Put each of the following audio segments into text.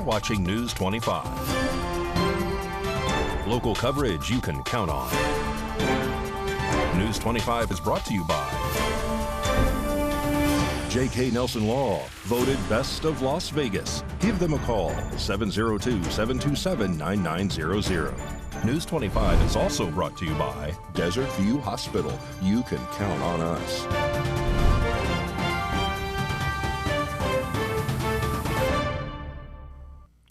watching News 25. Local coverage you can count on. News 25 is brought to you by J.K. Nelson Law, voted best of Las Vegas. Give them a call, 702-727-9900. News 25 is also brought to you by Desert View Hospital. You can count on us.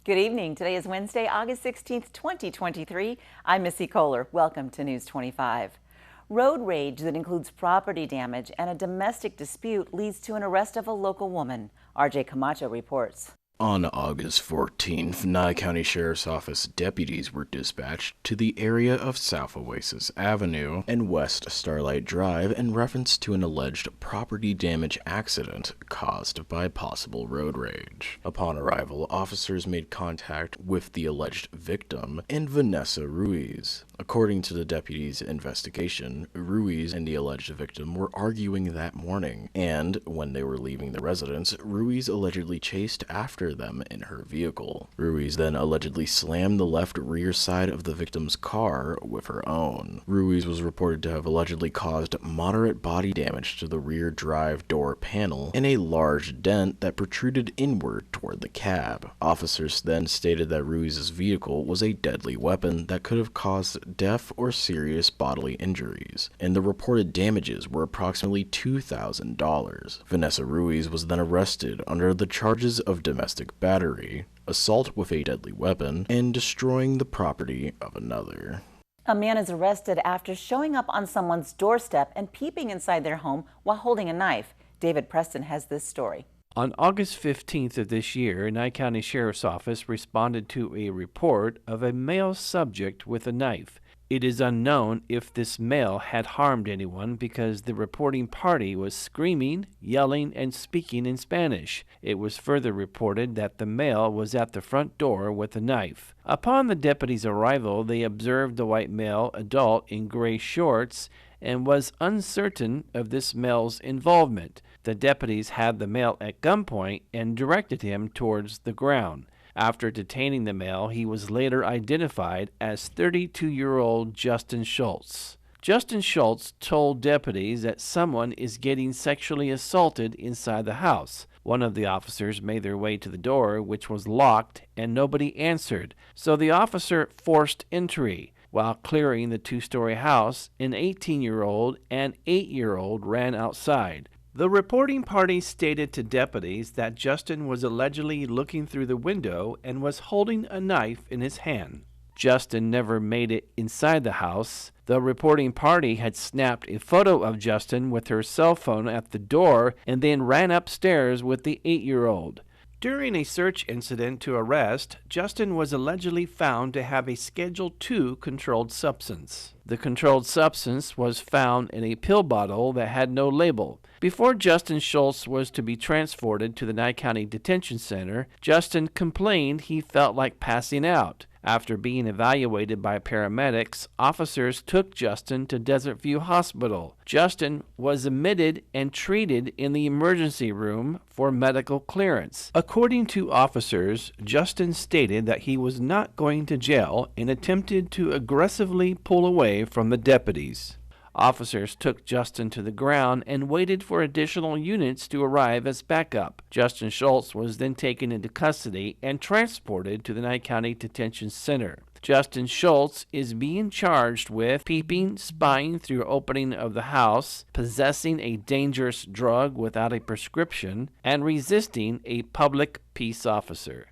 Good evening. Today is Wednesday, August 16th, 2023. I'm Missy Kohler. Welcome to News 25. Road rage that includes property damage and a domestic dispute leads to an arrest of a local woman. RJ Camacho reports. On August 14th, Nye County Sheriff's Office deputies were dispatched to the area of South Oasis Avenue and West Starlight Drive in reference to an alleged property damage accident caused by possible road rage. Upon arrival, officers made contact with the alleged victim and Vanessa Ruiz. According to the deputies' investigation, Ruiz and the alleged victim were arguing that morning, and when they were leaving the residence, Ruiz allegedly chased after them in her vehicle. Ruiz then allegedly slammed the left rear side of the victim's car with her own. Ruiz was reported to have allegedly caused moderate body damage to the rear drive door panel and a large dent that protruded inward toward the cab. Officers then stated that Ruiz's vehicle was a deadly weapon that could have caused death or serious bodily injuries, and the reported damages were approximately $2,000. Vanessa Ruiz was then arrested under the charges of domestic battery, assault with a deadly weapon, and destroying the property of another. A man is arrested after showing up on someone's doorstep and peeping inside their home while holding a knife. David Preston has this story. On August 15th of this year, Nye County Sheriff's Office responded to a report of a male subject with a knife. It is unknown if this male had harmed anyone because the reporting party was screaming, yelling, and speaking in Spanish. It was further reported that the male was at the front door with a knife. Upon the deputies' arrival, they observed the white male adult in gray shorts and was uncertain of this male's involvement. The deputies had the male at gunpoint and directed him towards the ground. After detaining the male, he was later identified as 32-year-old Justin Schultz. Justin Schultz told deputies that someone is getting sexually assaulted inside the house. One of the officers made their way to the door, which was locked, and nobody answered, so the officer forced entry. While clearing the two-story house, an 18-year-old and 8-year-old ran outside. The reporting party stated to deputies that Justin was allegedly looking through the window and was holding a knife in his hand. Justin never made it inside the house. The reporting party had snapped a photo of Justin with her cell phone at the door and then ran upstairs with the 8-year-old. During a search incident to arrest, Justin was allegedly found to have a Schedule II controlled substance. The controlled substance was found in a pill bottle that had no label. Before Justin Schultz was to be transported to the Nye County Detention Center, Justin complained he felt like passing out. After being evaluated by paramedics, officers took Justin to Desert View Hospital. Justin was admitted and treated in the emergency room for medical clearance. According to officers, Justin stated that he was not going to jail and attempted to aggressively pull away from the deputies. Officers took Justin to the ground and waited for additional units to arrive as backup. Justin Schultz was then taken into custody and transported to the Nye County Detention Center. Justin Schultz is being charged with peeping, spying through opening of the house, possessing a dangerous drug without a prescription, and resisting a public peace officer.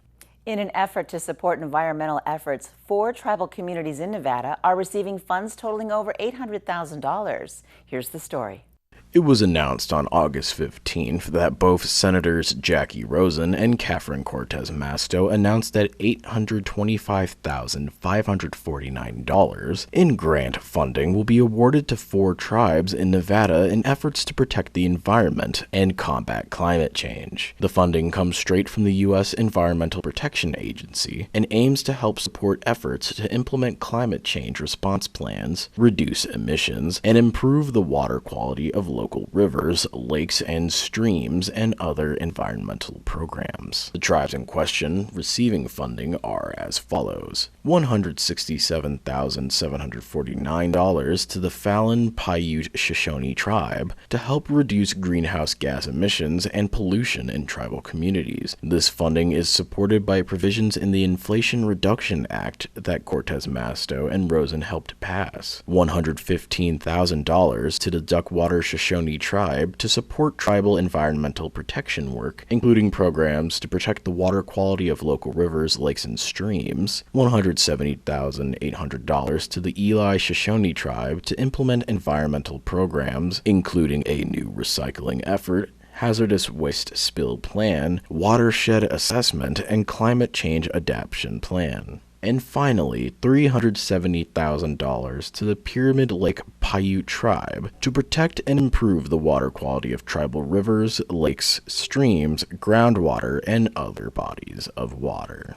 In an effort to support environmental efforts, 4 tribal communities in Nevada are receiving funds totaling over $800,000. Here's the story. It was announced on August 15th that both Senators Jackie Rosen and Catherine Cortez Masto announced that $825,549 in grant funding will be awarded to 4 tribes in Nevada in efforts to protect the environment and combat climate change. The funding comes straight from the U.S. Environmental Protection Agency and aims to help support efforts to implement climate change response plans, reduce emissions, and improve the water quality of local local rivers, lakes, and streams, and other environmental programs. The tribes in question receiving funding are as follows: $167,749 to the Fallon Paiute Shoshone Tribe to help reduce greenhouse gas emissions and pollution in tribal communities. This funding is supported by provisions in the Inflation Reduction Act that Cortez Masto and Rosen helped pass. $115,000 to the Duckwater Shoshone Tribe to support tribal environmental protection work, including programs to protect the water quality of local rivers, lakes, and streams. $170,800 to the Eli Shoshone Tribe to implement environmental programs, including a new recycling effort, hazardous waste spill plan, watershed assessment, and climate change adaptation plan. And finally, $370,000 to the Pyramid Lake Paiute Tribe to protect and improve the water quality of tribal rivers, lakes, streams, groundwater, and other bodies of water.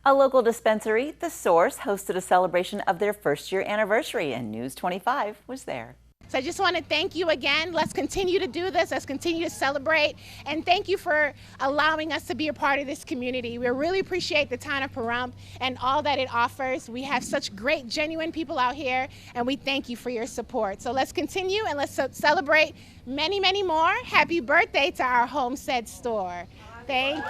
A local dispensary, The Source, hosted a celebration of their first-year anniversary, and News 25 was there. So I just want to thank you again. Let's continue to do this. Let's continue to celebrate. And thank you for allowing us to be a part of this community. We really appreciate the town of Pahrump and all that it offers. We have such great, genuine people out here, and we thank you for your support. So let's continue and let's celebrate many, many more. Happy birthday to our Homestead store. Thank you.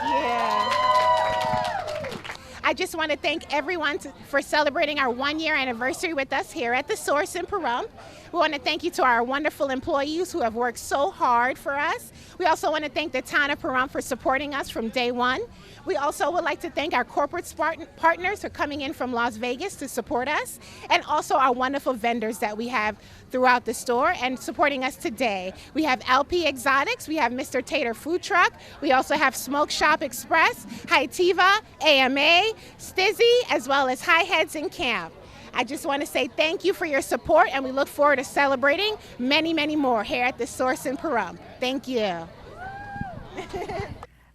I just want to thank everyone for celebrating our one-year anniversary with us here at The Source in Pahrump. We want to thank you to our wonderful employees who have worked so hard for us. We also want to thank the town of Pahrump for supporting us from day one. We also would like to thank our corporate partners for coming in from Las Vegas to support us, and also our wonderful vendors that we have throughout the store and supporting us today. We have LP Exotics, we have Mr. Tater Food Truck, we also have Smoke Shop Express, Hitiva, AMA, Stizzy, as well as High Heads and Camp. I just want to say thank you for your support, and we look forward to celebrating many, many more here at The Source in Pahrump. Thank you.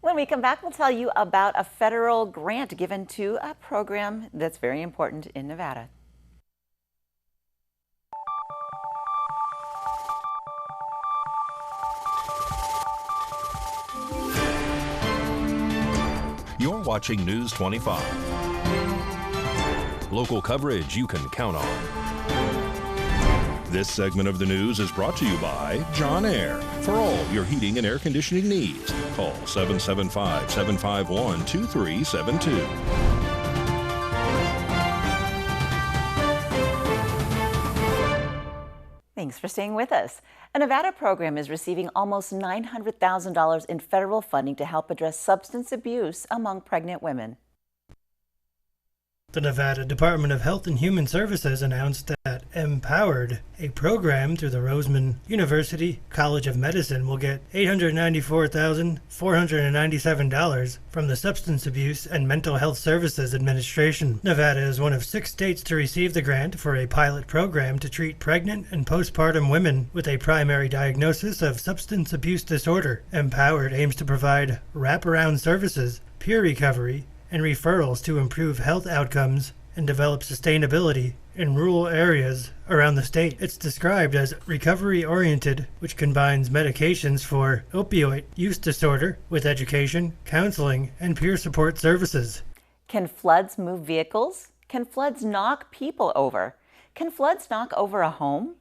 When we come back, we'll tell you about a federal grant given to a program that's very important in Nevada. You're watching News 25. Local coverage you can count on. This segment of the news is brought to you by John Air. For all your heating and air conditioning needs, call 775-751-2372. Thanks for staying with us. A Nevada program is receiving almost $900,000 in federal funding to help address substance abuse among pregnant women. The Nevada Department of Health and Human Services announced that Empowered, a program through the Roseman University College of Medicine, will get $894,497 from the Substance Abuse and Mental Health Services Administration. Nevada is one of 6 states to receive the grant for a pilot program to treat pregnant and postpartum women with a primary diagnosis of substance abuse disorder. Empowered aims to provide wraparound services, peer recovery, and referrals to improve health outcomes and develop sustainability in rural areas around the state. It's described as recovery-oriented, which combines medications for opioid use disorder with education, counseling, and peer support services. Can floods move vehicles? Can floods knock people over? Can floods knock over a home?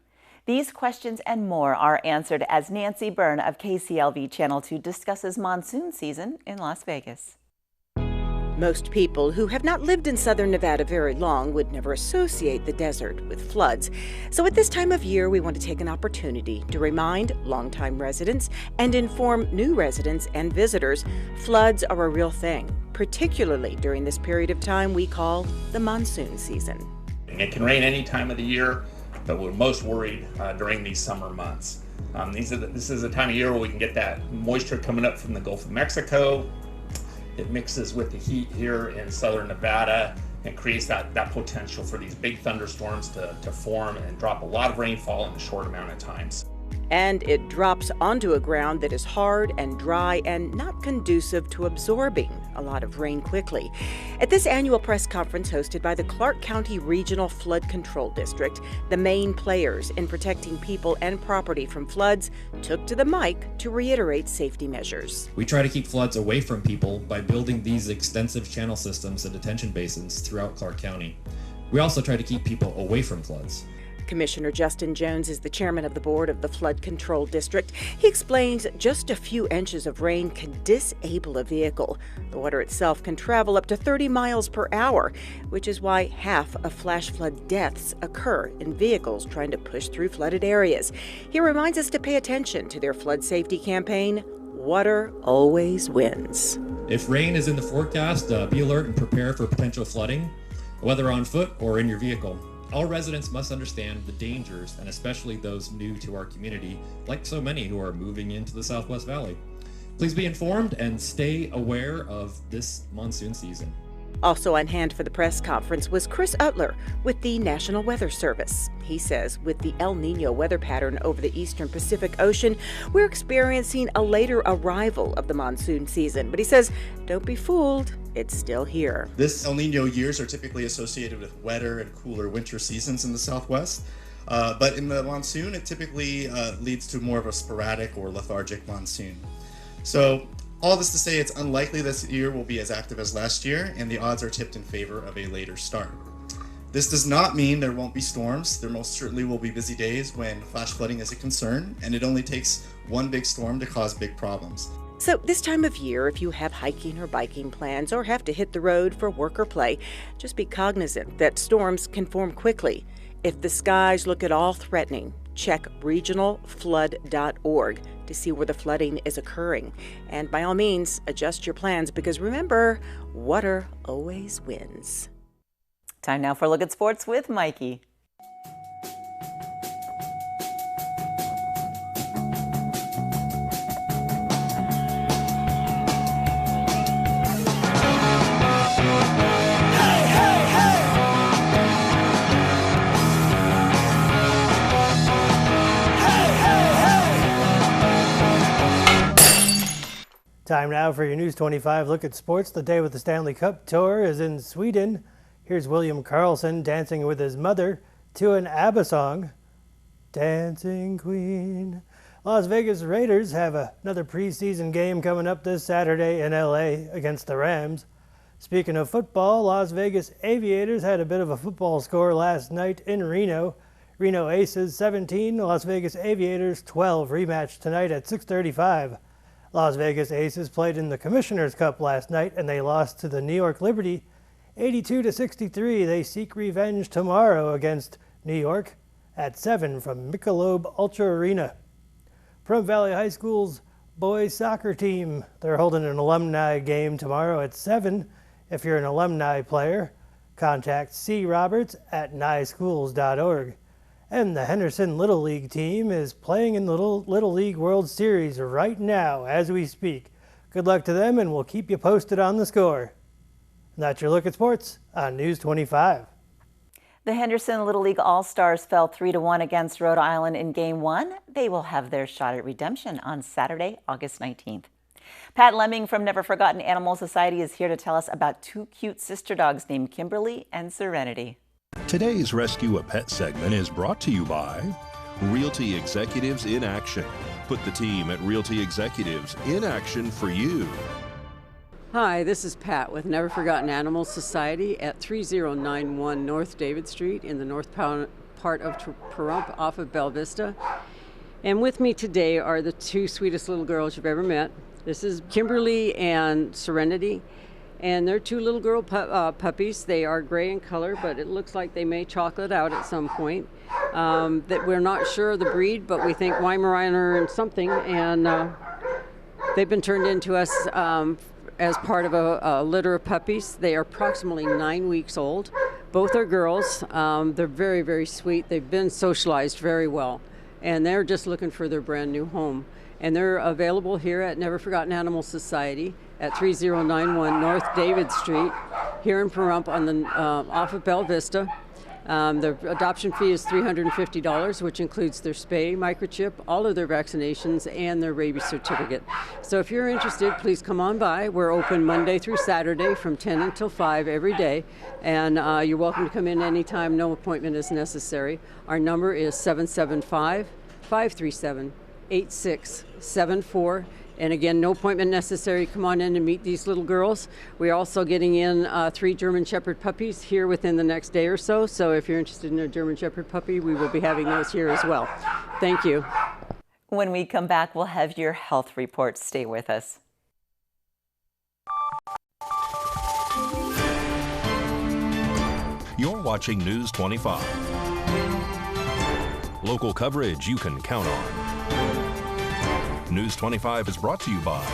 These questions and more are answered as Nancy Byrne of KCLV Channel 2 discusses monsoon season in Las Vegas. Most people who have not lived in southern Nevada very long would never associate the desert with floods. So at this time of year, we want to take an opportunity to remind longtime residents and inform new residents and visitors floods are a real thing, particularly during this period of time we call the monsoon season. It can rain any time of the year, but we're most worried during these summer months. This is a time of year where we can get that moisture coming up from the Gulf of Mexico. It mixes with the heat here in southern Nevada and creates that potential for these big thunderstorms to form and drop a lot of rainfall in a short amount of times. And it drops onto a ground that is hard and dry and not conducive to absorbing a lot of rain quickly. At this annual press conference hosted by the Clark County Regional Flood Control District, the main players in protecting people and property from floods took to the mic to reiterate safety measures. We try to keep floods away from people by building these extensive channel systems and detention basins throughout Clark County. We also try to keep people away from floods. Commissioner Justin Jones is the chairman of the board of the Flood Control District. He explains just a few inches of rain can disable a vehicle. The water itself can travel up to 30 miles per hour, which is why half of flash flood deaths occur in vehicles trying to push through flooded areas. He reminds us to pay attention to their flood safety campaign, Water Always Wins. If rain is in the forecast, be alert and prepare for potential flooding, whether on foot or in your vehicle. All residents must understand the dangers, and especially those new to our community, like so many who are moving into the Southwest Valley. Please be informed and stay aware of this monsoon season. Also on hand for the press conference was Chris Utler with the National Weather Service. He says with the El Nino weather pattern over the eastern Pacific Ocean, we're experiencing a later arrival of the monsoon season. But he says, don't be fooled, it's still here. This El Nino years are typically associated with wetter and cooler winter seasons in the Southwest. But in the monsoon, it typically leads to more of a sporadic or lethargic monsoon. So all this to say, it's unlikely this year will be as active as last year, and the odds are tipped in favor of a later start. This does not mean there won't be storms. There most certainly will be busy days when flash flooding is a concern, and it only takes one big storm to cause big problems. So this time of year, if you have hiking or biking plans or have to hit the road for work or play, just be cognizant that storms can form quickly. If the skies look at all threatening, check regionalflood.org to see where the flooding is occurring. And by all means, adjust your plans because remember, water always wins. Time now for a look at sports with Mikey. Time now for your News 25 look at sports. The day with the Stanley Cup Tour is in Sweden. Here's William Karlsson dancing with his mother to an ABBA song, Dancing Queen. Las Vegas Raiders have another preseason game coming up this Saturday in LA against the Rams. Speaking of football, Las Vegas Aviators had a bit of a football score last night in Reno. Reno Aces 17, Las Vegas Aviators 12. Rematch tonight at 6:35. Las Vegas Aces played in the Commissioner's Cup last night and they lost to the New York Liberty 82-63. They seek revenge tomorrow against New York at 7 from Michelob Ultra Arena. Pahrump Valley High School's boys soccer team, they're holding an alumni game tomorrow at 7. If you're an alumni player, contact C. Roberts at nyschools.org. And the Henderson Little League team is playing in the Little League World Series right now as we speak. Good luck to them, and we'll keep you posted on the score. And that's your look at sports on News 25. The Henderson Little League All-Stars fell 3-1 against Rhode Island in Game 1. They will have their shot at redemption on Saturday, August 19th. Pat Lemming from Never Forgotten Animal Society is here to tell us about two cute sister dogs named Kimberly and Serenity. Today's Rescue a Pet segment is brought to you by Realty Executives in Action. Put the team at Realty Executives in action for you. Hi, this is Pat with Never Forgotten Animal Society at 3091 North David Street in the north part of Pahrump off of Bella Vista. And with me today are the two sweetest little girls you've ever met. This is Kimberly and Serenity. And they're two little girl puppies. They are gray in color, but it looks like they may chocolate out at some point. That we're not sure of the breed, but we think Weimaraner and something. And they've been turned into us as part of a litter of puppies. They are approximately 9 weeks old. Both are girls. They're very, very sweet. They've been socialized very well. And they're just looking for their brand new home. And they're available here at Never Forgotten Animal Society at 3091 North David Street here in Pahrump on the off of Bella Vista. The adoption fee is $350, which includes their spay, microchip, all of their vaccinations, and their rabies certificate. So if you're interested, please come on by. We're open Monday through Saturday from 10 until 5 every day, and you're welcome to come in anytime. No appointment is necessary. Our number is 775-537-8674. And again, no appointment necessary. Come on in and meet these little girls. We're also getting in 3 German Shepherd puppies here within the next day or so. So if you're interested in a German Shepherd puppy, we will be having those here as well. Thank you. When we come back, we'll have your health report. Stay with us. You're watching News 25. Local coverage you can count on. News 25 is brought to you by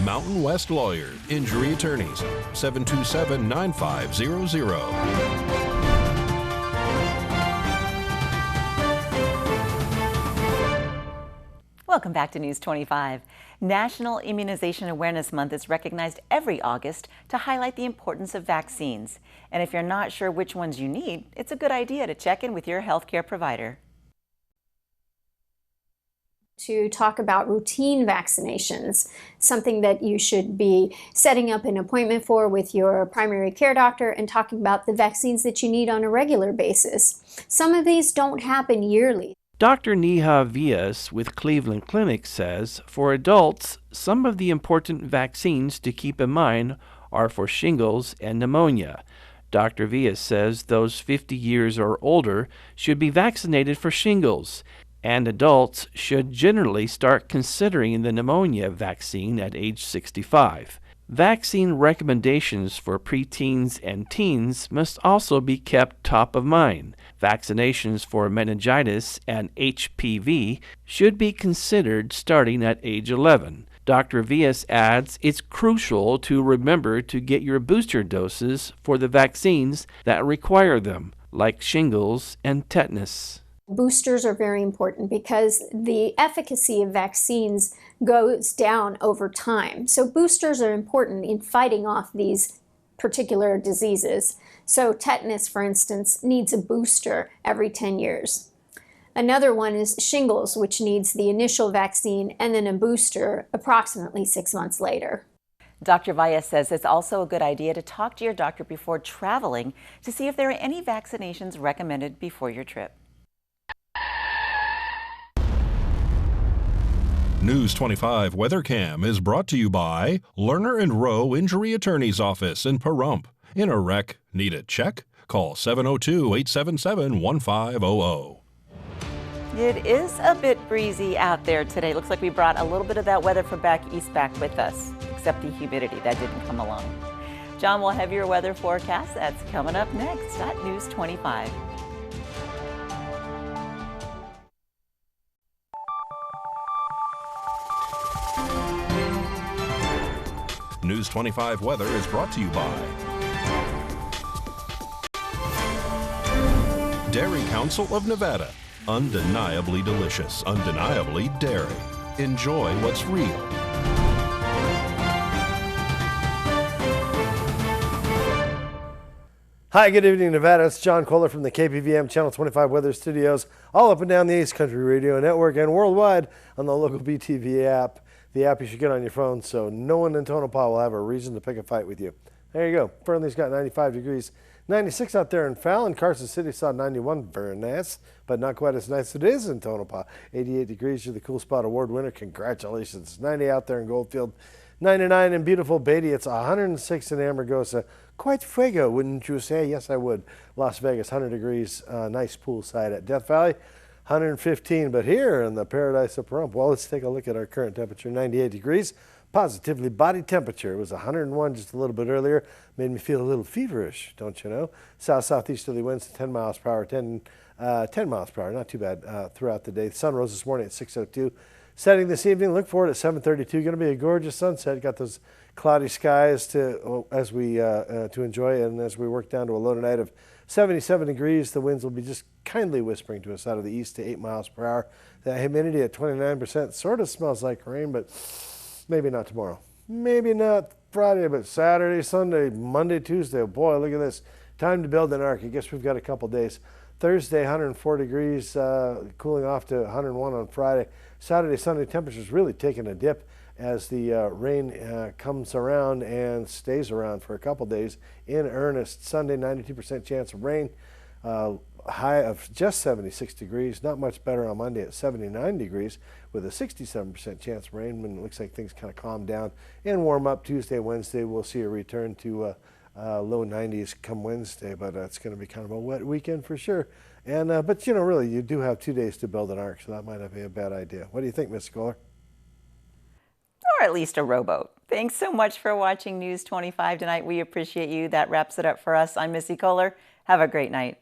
Mountain West Lawyer, Injury Attorneys, 727-9500. Welcome back to News 25. National Immunization Awareness Month is recognized every August to highlight the importance of vaccines. And if you're not sure which ones you need, it's a good idea to check in with your healthcare provider. To talk about routine vaccinations, something that you should be setting up an appointment for with your primary care doctor, and talking about the vaccines that you need on a regular basis. Some of these don't happen yearly. Dr. Neha Vias with Cleveland Clinic says for adults, some of the important vaccines to keep in mind are for shingles and pneumonia. Dr. Vias says those 50 years or older should be vaccinated for shingles, and adults should generally start considering the pneumonia vaccine at age 65. Vaccine recommendations for preteens and teens must also be kept top of mind. Vaccinations for meningitis and HPV should be considered starting at age 11. Dr. Vias adds it's crucial to remember to get your booster doses for the vaccines that require them, like shingles and tetanus. Boosters are very important because the efficacy of vaccines goes down over time. So boosters are important in fighting off these particular diseases. So tetanus, for instance, needs a booster every 10 years. Another one is shingles, which needs the initial vaccine and then a booster approximately 6 months later. Dr. Vias says it's also a good idea to talk to your doctor before traveling to see if there are any vaccinations recommended before your trip. News 25 WeatherCam is brought to you by Lerner and Rowe Injury Attorney's Office in Pahrump. In a wreck, need a check? Call 702-877-1500. It is a bit breezy out there today. Looks like we brought a little bit of that weather from back east back with us, except the humidity that didn't come along. John will have your weather forecast. That's coming up next at News 25. News 25 weather is brought to you by Dairy Council of Nevada. Undeniably delicious, undeniably dairy. Enjoy what's real. Hi, good evening, Nevada. It's John Kohler from the KPVM Channel 25 Weather Studios, all up and down the East Country Radio Network and worldwide on the local BTV app. The app you should get on your phone so no one in Tonopah will have a reason to pick a fight with you. There you go. Fernley's got 95 degrees. 96 out there in Fallon. Carson City saw 91. Very nice, but not quite as nice as it is in Tonopah. 88 degrees. You're the Cool Spot Award winner. Congratulations. 90 out there in Goldfield. 99 in beautiful Beatty. It's 106 in Amargosa. Quite fuego, wouldn't you say? Yes, I would. Las Vegas, 100 degrees. Nice poolside at Death Valley. 115, but here in the paradise of Pahrump, well, let's take a look at our current temperature, 98 degrees. Positively body temperature. It was 101 just a little bit earlier. Made me feel a little feverish, don't you know? South-southeasterly winds 10 miles per hour, 10 miles per hour, not too bad throughout the day. The sun rose this morning at 6:02. Setting this evening, look for it at 7:32. Going to be a gorgeous sunset. Got those cloudy skies to enjoy, and as we work down to a low tonight of 77 degrees, the winds will be just kindly whispering to us out of the east to 8 miles per hour. The humidity at 29%. Sort of smells like rain, but maybe not tomorrow. Maybe not Friday, but Saturday, Sunday, Monday, Tuesday. Oh boy, look at this. Time to build an ark. I guess we've got a couple days. Thursday, 104 degrees, cooling off to 101 on Friday. Saturday, Sunday, temperatures really taking a dip as the rain comes around and stays around for a couple days in earnest. Sunday, 92% chance of rain. High of just 76 degrees. Not much better on Monday at 79 degrees with a 67% chance of rain. When it looks like things kind of calm down and warm up Tuesday, Wednesday, we'll see a return to low 90s come Wednesday, but it's going to be kind of a wet weekend for sure. And but you know, really, you do have 2 days to build an ark, so that might not be a bad idea. What do you think, Miss Kohler? Or at least a rowboat. Thanks so much for watching News 25 tonight. We appreciate you. That wraps it up for us. I'm Missy Kohler. Have a great night.